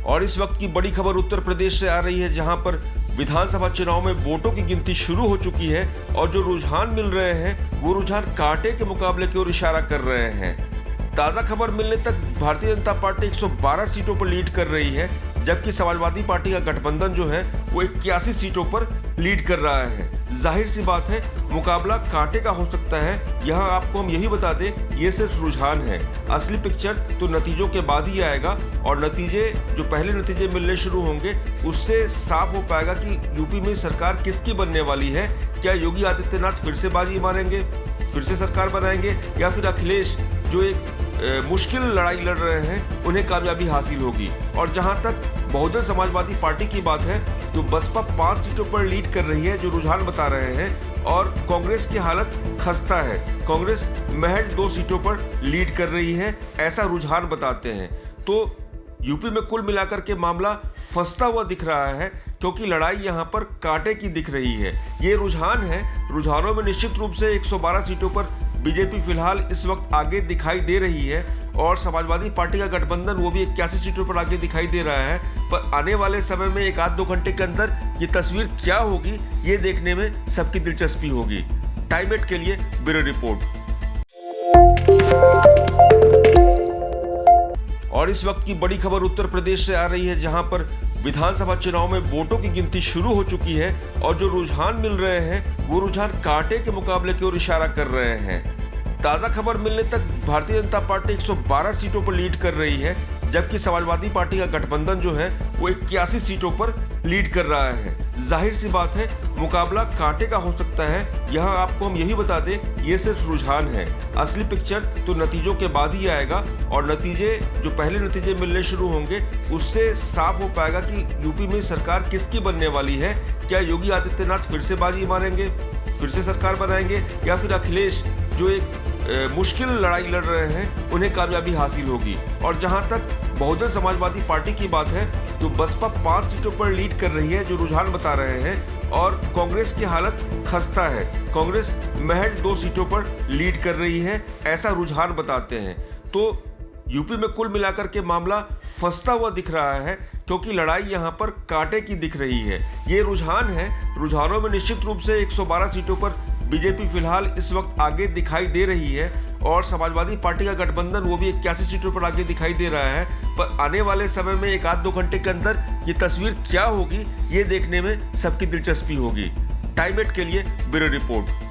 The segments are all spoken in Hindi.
और इस वक्त की बड़ी खबर उत्तर प्रदेश से आ रही है, जहां पर विधानसभा चुनाव में वोटों की गिनती शुरू हो चुकी है और जो रुझान मिल रहे हैं वो रुझान कांटे के मुकाबले की ओर इशारा कर रहे हैं। ताजा खबर मिलने तक भारतीय जनता पार्टी 112 सीटों पर लीड कर रही है, जबकि समाजवादी पार्टी का गठबंधन जो है वो 81 सीटों पर लीड कर रहा है। जाहिर सी बात है, मुकाबला कांटे का हो सकता है। यहाँ आपको हम यही बता दें, ये सिर्फ रुझान है। असली पिक्चर तो नतीजों के बाद ही आएगा और जो पहले नतीजे मिलने शुरू होंगे उससे साफ हो पाएगा कि यूपी में सरकार किसकी बनने वाली है। क्या योगी आदित्यनाथ फिर से बाजी मारेंगे, फिर से सरकार बनाएंगे, या फिर अखिलेश जो एक मुश्किल लड़ाई लड़ रहे हैं उन्हें कामयाबी हासिल होगी। और जहां तक बहुजन समाजवादी पार्टी की बात है तो बसपा 5 सीटों पर लीड कर रही है, जो रुझान बता रहे हैं, और कांग्रेस की हालत खस्ता है। कांग्रेस महज 2 सीटों पर लीड कर रही है, ऐसा रुझान बताते हैं। तो यूपी में कुल मिलाकर के मामला फंसता हुआ दिख रहा है, क्योंकि लड़ाई यहां पर कांटे की दिख रही है। ये रुझान है। रुझानों में निश्चित रूप से 112 सीटों पर बीजेपी फिलहाल इस वक्त आगे दिखाई दे रही है और समाजवादी पार्टी का गठबंधन वो भी 81 सीटों पर आगे दिखाई दे रहा है। पर आने वाले समय में 1-2 घंटे के अंदर ये तस्वीर क्या होगी, ये देखने में सबकी दिलचस्पी होगी। टाइम 8 के लिए ब्यूरो रिपोर्ट। और इस वक्त की बड़ी खबर उत्तर प्रदेश से आ रही है, जहां पर विधानसभा चुनाव में वोटों की गिनती शुरू हो चुकी है और जो रुझान मिल रहे हैं वो रुझान कांटे के मुकाबले की ओर इशारा कर रहे हैं। ताजा खबर मिलने तक भारतीय जनता पार्टी 112 सीटों पर लीड कर रही है, जबकि समाजवादी पार्टी का गठबंधन जो है वो 81 सीटों पर लीड कर रहा है। जाहिर सी बात है, मुकाबला कांटे का हो सकता है। यहाँ आपको हम यही बता दें, ये सिर्फ रुझान है। असली पिक्चर तो नतीजों के बाद ही आएगा और जो पहले नतीजे मिलने शुरू होंगे उससे साफ हो पाएगा कि यूपी में सरकार किसकी बनने वाली है। क्या योगी आदित्यनाथ फिर से बाजी मारेंगे, फिर से सरकार बनाएंगे, या फिर अखिलेश जो एक मुश्किल लड़ाई लड़ रहे हैं उन्हें कामयाबी हासिल होगी। और जहां तक बहुजन समाजवादी पार्टी की बात है तो बसपा 5 सीटों पर लीड कर रही है, जो रुझान बता रहे हैं, और कांग्रेस की हालत खस्ता है। कांग्रेस महज 2 सीटों पर लीड कर रही है, ऐसा रुझान बताते हैं। तो यूपी में कुल मिलाकर के मामला फंसता हुआ दिख रहा है, क्योंकि लड़ाई यहां पर कांटे की दिख रही है। ये रुझान है। रुझानों में निश्चित रूप से 112 सीटों पर बीजेपी फिलहाल इस वक्त आगे दिखाई दे रही है और समाजवादी पार्टी का गठबंधन वो भी 81 सीटों पर आगे दिखाई दे रहा है। पर आने वाले समय में 1-2 घंटे के अंदर ये तस्वीर क्या होगी, ये देखने में सबकी दिलचस्पी होगी। टाइम 8 के लिए ब्यूरो रिपोर्ट।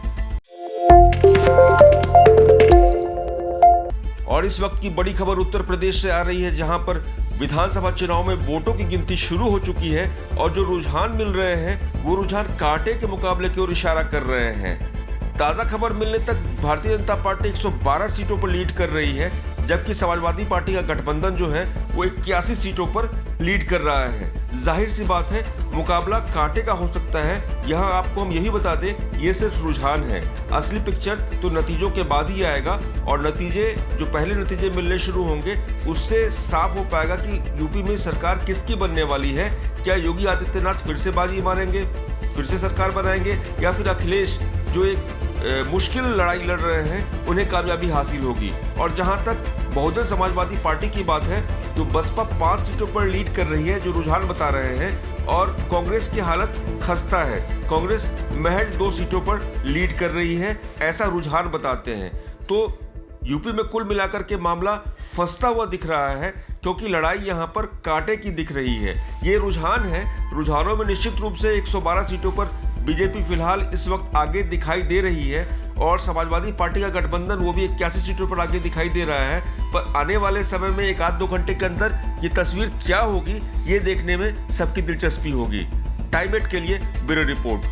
और इस वक्त की बड़ी खबर उत्तर प्रदेश से आ रही है, जहां पर विधानसभा चुनाव में वोटों की गिनती शुरू हो चुकी है और जो रुझान मिल रहे हैं वो रुझान कांटे के मुकाबले की ओर इशारा कर रहे हैं। ताजा खबर मिलने तक भारतीय जनता पार्टी 112 सीटों पर लीड कर रही है, जबकि समाजवादी पार्टी का गठबंधन जो है वो 81 सीटों पर लीड कर रहा है। जाहिर सी बात है, मुकाबला कांटे का हो सकता है। यहाँ आपको हम यही बता दें, ये सिर्फ रुझान है। असली पिक्चर तो नतीजों के बाद ही आएगा और जो पहले नतीजे मिलने शुरू होंगे उससे साफ हो पाएगा कि यूपी में सरकार किसकी बनने वाली है। क्या योगी आदित्यनाथ फिर से बाजी मारेंगे, फिर से सरकार बनाएंगे, या फिर अखिलेश जो एक मुश्किल लड़ाई लड़ रहे हैं उन्हें कामयाबी हासिल होगी। और जहां तक बहुजन समाजवादी पार्टी की बात है तो बसपा 5 सीटों पर लीड कर रही है, जो रुझान बता रहे हैं, और कांग्रेस की हालत खस्ता है। कांग्रेस महज 2 सीटों पर लीड कर रही है, ऐसा रुझान बताते हैं। तो यूपी में कुल मिलाकर के मामला फंसता हुआ दिख रहा है, क्योंकि लड़ाई यहां पर कांटे की दिख रही है। ये रुझान है। रुझानों में निश्चित रूप से 112 सीटों पर बीजेपी फिलहाल इस वक्त आगे दिखाई दे रही है और समाजवादी पार्टी का गठबंधन वो भी 81 सीटों पर आगे दिखाई दे रहा है। पर आने वाले समय में 1-2 घंटे के अंदर ये तस्वीर क्या होगी, ये देखने में सबकी दिलचस्पी होगी। टाइम 8 के लिए ब्यूरो रिपोर्ट।